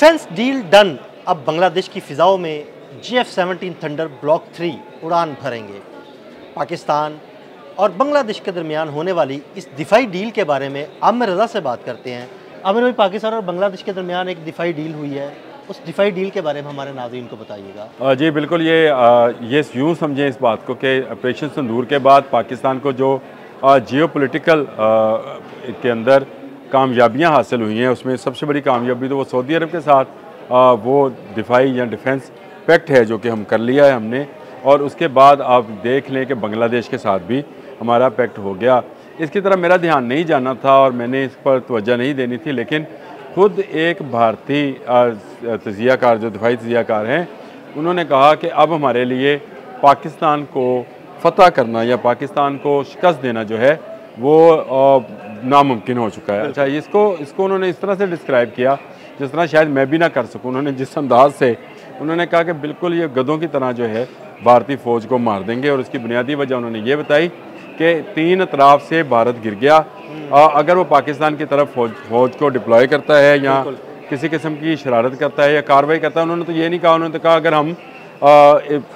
Defence deal done. अब बांग्लादेश की फिजाओं में JF-17 थंडर ब्लॉक 3 उड़ान भरेंगे। पाकिस्तान और बांग्लादेश के दरमियान होने वाली इस दिफाई डील के बारे में आमिर रज़ा से बात करते हैं। आमिर भाई, पाकिस्तान और बांग्लादेश के दरमियान एक दिफाई डील हुई है, उस दिफाई डील के बारे में हमारे नाज़रीन को बताइएगा। जी बिल्कुल, ये यूँ समझें इस बात को कि ऑपरेशन सिंदूर के बाद पाकिस्तान को जो जियोपॉलिटिकल के अंदर कामयाबियां हासिल हुई हैं, उसमें सबसे बड़ी कामयाबी तो वो सऊदी अरब के साथ वो दिफाई या डिफेंस पैक्ट है जो कि हम कर लिया है हमने। और उसके बाद आप देख लें कि बांग्लादेश के साथ भी हमारा पैक्ट हो गया। इसकी तरफ मेरा ध्यान नहीं जाना था और मैंने इस पर तवज्जो नहीं देनी थी, लेकिन खुद एक भारतीय तजियाकार जो दिफाई तजियाकार हैं, उन्होंने कहा कि अब हमारे लिए पाकिस्तान को फतह करना या पाकिस्तान को शिकस्त देना जो है वो नामुमकिन हो चुका है। अच्छा, इसको उन्होंने इस तरह से डिस्क्राइब किया जिस तरह शायद मैं भी ना कर सकूं। उन्होंने जिस अंदाज से उन्होंने कहा कि बिल्कुल ये गधों की तरह जो है भारतीय फ़ौज को मार देंगे। और उसकी बुनियादी वजह उन्होंने ये बताई कि तीन अतराफ से भारत गिर गया। अगर वो पाकिस्तान की तरफ फ़ौज को डिप्लॉय करता है या किसी किस्म की शरारत करता है या कार्रवाई करता है, उन्होंने तो ये नहीं कहा। उन्होंने तो कहा अगर हम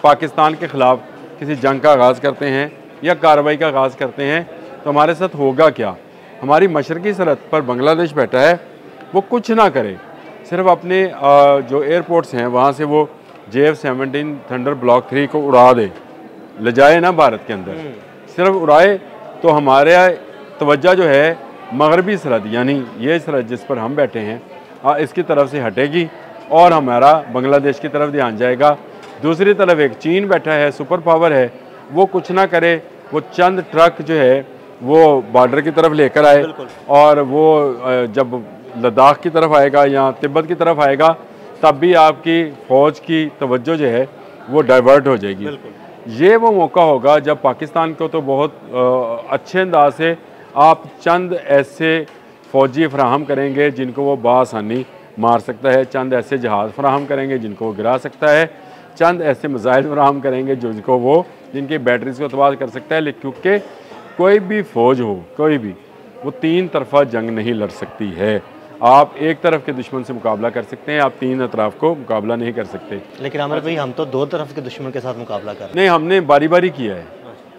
पाकिस्तान के ख़िलाफ़ किसी जंग का आगाज़ करते हैं या कार्रवाई का आगाज़ करते हैं तो हमारे साथ होगा क्या। हमारी मशरक़ी सरहद पर बांग्लादेश बैठा है, वो कुछ ना करे, सिर्फ अपने जो एयरपोर्ट्स हैं वहाँ से वो JF-17 थंडर ब्लॉक 3 को उड़ा दे, ले जाए ना भारत के अंदर, सिर्फ उड़ाए तो हमारे तवज्जो जो है मगरबी सरहद यानी ये सरहद जिस पर हम बैठे हैं इसकी तरफ से हटेगी और हमारा बांग्लादेश की तरफ ध्यान जाएगा। दूसरी तरफ एक चीन बैठा है, सुपर पावर है, वो कुछ ना करे, वो चंद ट्रक जो है वो बॉर्डर की तरफ लेकर आए और वो जब लद्दाख की तरफ आएगा या तिब्बत की तरफ आएगा तब भी आपकी फ़ौज की तवज्जो जो है वो डाइवर्ट हो जाएगी। ये वो मौका होगा जब पाकिस्तान को तो बहुत अच्छे अंदाज से आप चंद ऐसे फ़ौजी फराहम करेंगे जिनको वो बासानी मार सकता है, चंद ऐसे जहाज़ फराहम करेंगे जिनको वो गिरा सकता है, चंद ऐसे मिसाइल फराहम करेंगे जिनकी बैटरीज को तबाह कर सकता है। क्योंकि कोई भी फ़ौज हो, कोई भी, वो तीन तरफा जंग नहीं लड़ सकती है। आप एक तरफ के दुश्मन से मुकाबला कर सकते हैं, आप तीन अतराफ को मुकाबला नहीं कर सकते। लेकिन आमिर भाई, हम तो दो तरफ के दुश्मन के साथ मुकाबला कर रहे हैं। नहीं, हमने बारी बारी किया है,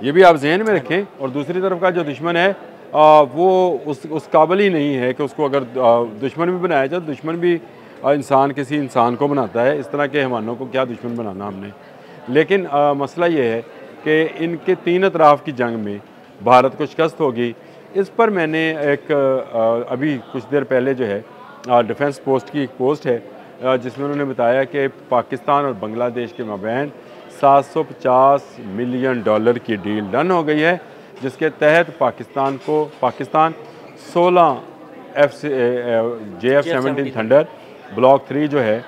ये भी आप जहन में रखें। और दूसरी तरफ का जो दुश्मन है वो उस काबिल ही नहीं है कि उसको अगर दुश्मन भी बनाया जाए, दुश्मन भी किसी इंसान को बनाता है। इस तरह के हैवानों को क्या दुश्मन बनाना हमने। लेकिन मसला ये है कि इनके तीन अतराफ़ की जंग में भारत को शिकस्त होगी। इस पर मैंने एक अभी कुछ देर पहले जो है डिफेंस पोस्ट की एक पोस्ट है जिसमें उन्होंने बताया कि पाकिस्तान और बांग्लादेश के माबैन $750 मिलियन की डील डन हो गई है, जिसके तहत पाकिस्तान 16 JF-17 थंडर ब्लॉक 3 जो है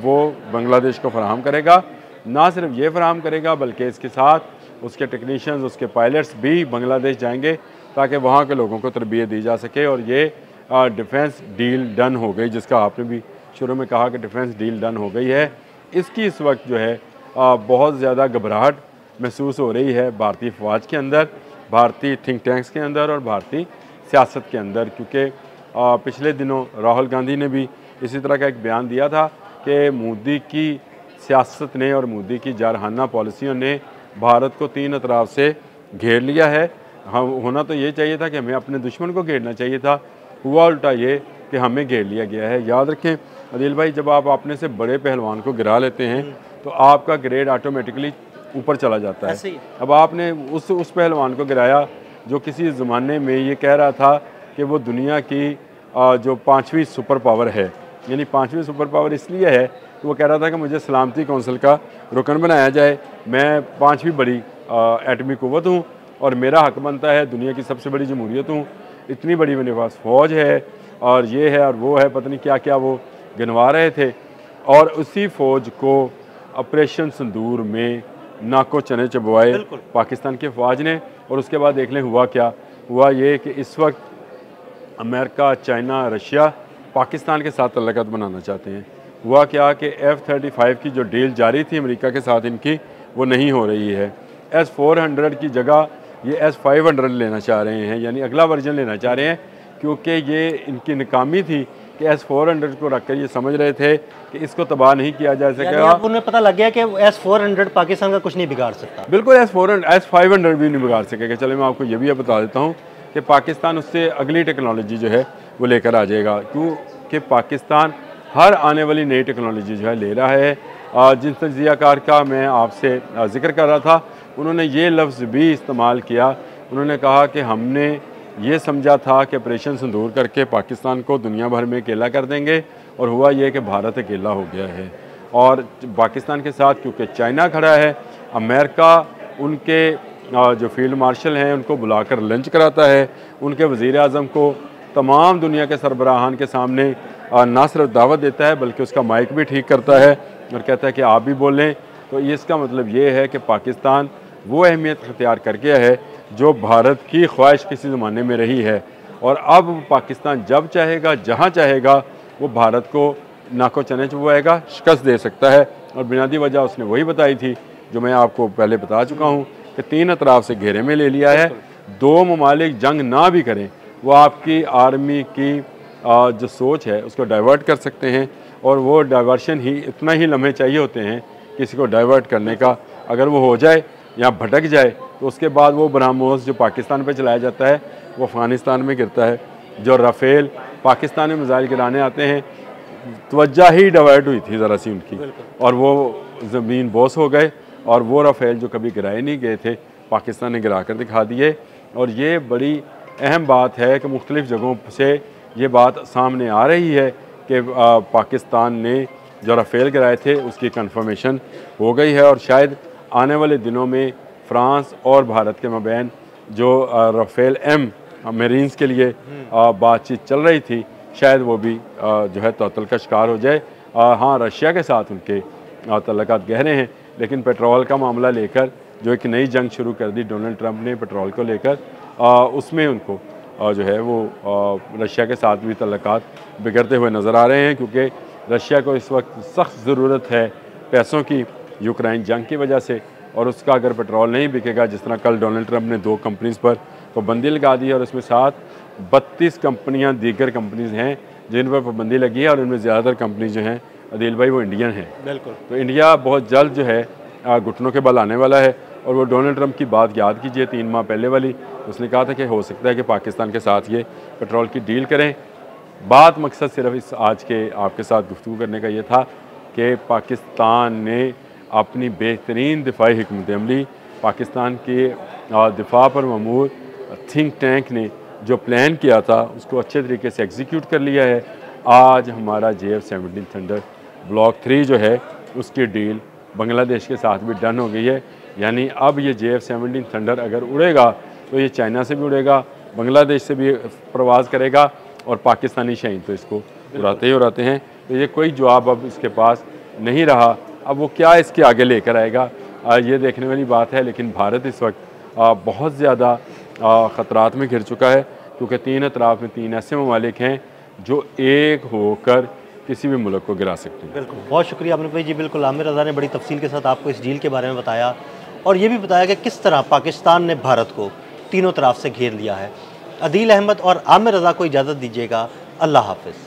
वो बांग्लादेश को फराहम करेगा। ना सिर्फ ये फराहम करेगा बल्कि इसके साथ उसके टेक्नीशियंस, उसके पायलट्स भी बांग्लादेश जाएंगे ताकि वहाँ के लोगों को तरबियत दी जा सके। और ये डिफेंस डील डन हो गई, जिसका आपने भी शुरू में कहा कि डिफेंस डील डन हो गई है। इसकी इस वक्त जो है बहुत ज़्यादा घबराहट महसूस हो रही है भारतीय फ़ौज के अंदर, भारतीय थिंक टैंक्स के अंदर और भारतीय सियासत के अंदर। क्योंकि पिछले दिनों राहुल गांधी ने भी इसी तरह का एक बयान दिया था कि मोदी की सियासत ने और मोदी की जारहाना पॉलिसियों ने भारत को तीन अतराफ से घेर लिया है। हम होना तो ये चाहिए था कि हमें अपने दुश्मन को घेरना चाहिए था, हुआ उल्टा ये कि हमें घेर लिया गया है। याद रखें अदिल भाई, जब आप अपने से बड़े पहलवान को गिरा लेते हैं तो आपका ग्रेड ऑटोमेटिकली ऊपर चला जाता है। अब आपने उस पहलवान को गिराया जो किसी ज़माने में ये कह रहा था कि वो दुनिया की जो 5वीं सुपर पावर है, यानी 5वीं सुपर पावर इसलिए है कि वो कह रहा था कि मुझे सलामती कौंसिल का रुकन बनाया जाए, मैं 5वीं बड़ी एटमी कुव्वत हूँ और मेरा हक बनता है, दुनिया की सबसे बड़ी जमहूरियत हूँ, इतनी बड़ी मेरे पास फ़ौज है और ये है और वो है, पता नहीं क्या क्या वो गिनवा रहे थे। और उसी फ़ौज को ऑपरेशन सिंदूर में नाको चने चबवाए पाकिस्तान की फ़ौज ने। और उसके बाद देख लें हुआ क्या हुआ। ये कि इस वक्त अमेरिका, चाइना, रशिया पाकिस्तान के साथ तल्लुकात बनाना चाहते हैं। हुआ क्या कि F-35 की जो डील जारी थी अमेरिका के साथ इनकी, वो नहीं हो रही है। S-400 की जगह ये S-500 लेना चाह रहे हैं, यानी अगला वर्जन लेना चाह रहे हैं, क्योंकि ये इनकी नाकामी थी कि S-400 को रखकर ये समझ रहे थे कि इसको तबाह नहीं किया जा सकेगा। अब उन्हें पता लग गया कि S-400 पाकिस्तान का कुछ नहीं बिगाड़ सकता। बिल्कुल S-500 भी नहीं बिगाड़ सकेगा। चले मैं आपको ये भी बता देता हूँ कि पाकिस्तान उससे अगली टेक्नोलॉजी जो है वो लेकर आ जाएगा, क्योंकि पाकिस्तान हर आने वाली नई टेक्नोलॉजी जो है ले रहा है। जिन तजियाकार का मैं आपसे जिक्र कर रहा था, उन्होंने ये लफ्ज़ भी इस्तेमाल किया। उन्होंने कहा कि हमने ये समझा था कि ऑपरेशन सिंदूर करके पाकिस्तान को दुनिया भर में अकेला कर देंगे, और हुआ ये कि भारत अकेला हो गया है। और पाकिस्तान के साथ क्योंकि चाइना खड़ा है, अमेरिका उनके जो फील्ड मार्शल हैं उनको बुलाकर लंच कराता है, उनके वज़ीर आज़म को तमाम दुनिया के सरबराहान के सामने ना सिर्फ दावत देता है बल्कि उसका माइक भी ठीक करता है और कहता है कि आप भी बोलें। तो इसका मतलब ये है कि पाकिस्तान वो अहमियत अख्तियार कर गया है जो भारत की ख्वाहिश किसी ज़माने में रही है, और अब पाकिस्तान जब चाहेगा जहाँ चाहेगा वो भारत को नाको चने चुबाएगा, शिकस्त दे सकता है। और बुनियादी वजह उसने वही बताई थी जो मैं आपको पहले बता चुका हूँ कि 3 अतराफ़ से घेरे में ले लिया है। 2 ममालिक जंग ना भी करें, वो आपकी आर्मी की जो सोच है उसको डाइवर्ट कर सकते हैं, और वो डाइवर्शन ही इतना ही लम्हे चाहिए होते हैं किसी को डाइवर्ट करने का। अगर वो हो जाए या भटक जाए तो उसके बाद वो ब्रह्मोस जो पाकिस्तान पे चलाया जाता है वो अफ़गानिस्तान में गिरता है। जो राफ़ेल पाकिस्तान में मिसाइल गिराने आते हैं, तवज्जो ही डाइवर्ट हुई थी ज़रा सी उनकी, और वो ज़मीन बोस हो गए, और वो राफ़ेल जो कभी गिराए नहीं गए थे पाकिस्तान ने गिरा कर दिखा दिए। और ये बड़ी अहम बात है कि मुख्तलिफ़ जगहों से ये बात सामने आ रही है कि पाकिस्तान ने जो राफ़ेल गिराए थे उसकी कन्फर्मेशन हो गई है, और शायद आने वाले दिनों में फ्रांस और भारत के मबैन जो राफ़ेल M मेरीन्स के लिए बातचीत चल रही थी, शायद वो भी जो है तअत्तुल का शिकार हो जाए। हाँ, रशिया के साथ उनके तल्लुकात गहरे हैं, लेकिन पेट्रोल का मामला लेकर जो एक नई जंग शुरू कर दी डोनाल्ड ट्रंप ने पेट्रोल को लेकर, उसमें उनको जो है वो रशिया के साथ भी तल्लुकात बिगड़ते हुए नज़र आ रहे हैं, क्योंकि रशिया को इस वक्त सख्त ज़रूरत है पैसों की यूक्रेन जंग की वजह से, और उसका अगर पेट्रोल नहीं बिकेगा, जिस तरह कल डोनाल्ड ट्रंप ने 2 कंपनीज़ पर पाबंदी लगा दी है, और उसमें साथ 32 कंपनियाँ दीगर कंपनीज़ हैं जिन पर पाबंदी लगी है, और इनमें ज़्यादातर कंपनी जो हैं अदील भाई वो इंडियन हैं। बिल्कुल। तो इंडिया बहुत जल्द जो है घुटनों के बल आने वाला है। और वो डोनाल्ड ट्रंप की बात याद कीजिए 3 माह पहले वाली, उसने कहा था कि हो सकता है कि पाकिस्तान के साथ ये पेट्रोल की डील करें। बात मकसद सिर्फ इस आज के आपके साथ गुफ्तगू करने का ये था कि पाकिस्तान ने अपनी बेहतरीन दिफाई हिकमत अमली, पाकिस्तान के दिफा पर ममूर थिंक टैंक ने जो प्लान किया था उसको अच्छे तरीके से एग्जीक्यूट कर लिया है। आज हमारा JF-17 थंडर ब्लॉक 3 जो है उसकी डील बांग्लादेश के साथ भी डन हो गई है। यानी अब ये JF-17 थंडर अगर उड़ेगा तो ये चाइना से भी उड़ेगा, बांग्लादेश से भी प्रवास करेगा, और पाकिस्तानी शाहीन तो इसको उड़ाते ही उड़ाते हैं। तो ये कोई जवाब अब इसके पास नहीं रहा, अब वो क्या इसके आगे लेकर आएगा ये देखने वाली बात है। लेकिन भारत इस वक्त बहुत ज़्यादा ख़तरात में घिर चुका है, क्योंकि 3 अतराफ़ में 3 ऐसे ममालिक हैं जो एक होकर किसी भी मुल्क को गिरा सकते हैं। बिल्कुल, बहुत शुक्रिया आमिर भाई जी। बिल्कुल, आमिर रज़ा ने बड़ी तफसील के साथ आपको इस डील के बारे में बताया, और ये भी बताया कि किस तरह पाकिस्तान ने भारत को तीनों तरफ से घेर लिया है। अदील अहमद और आमिर रज़ा को इजाज़त दीजिएगा। अल्लाह हाफ़िज़।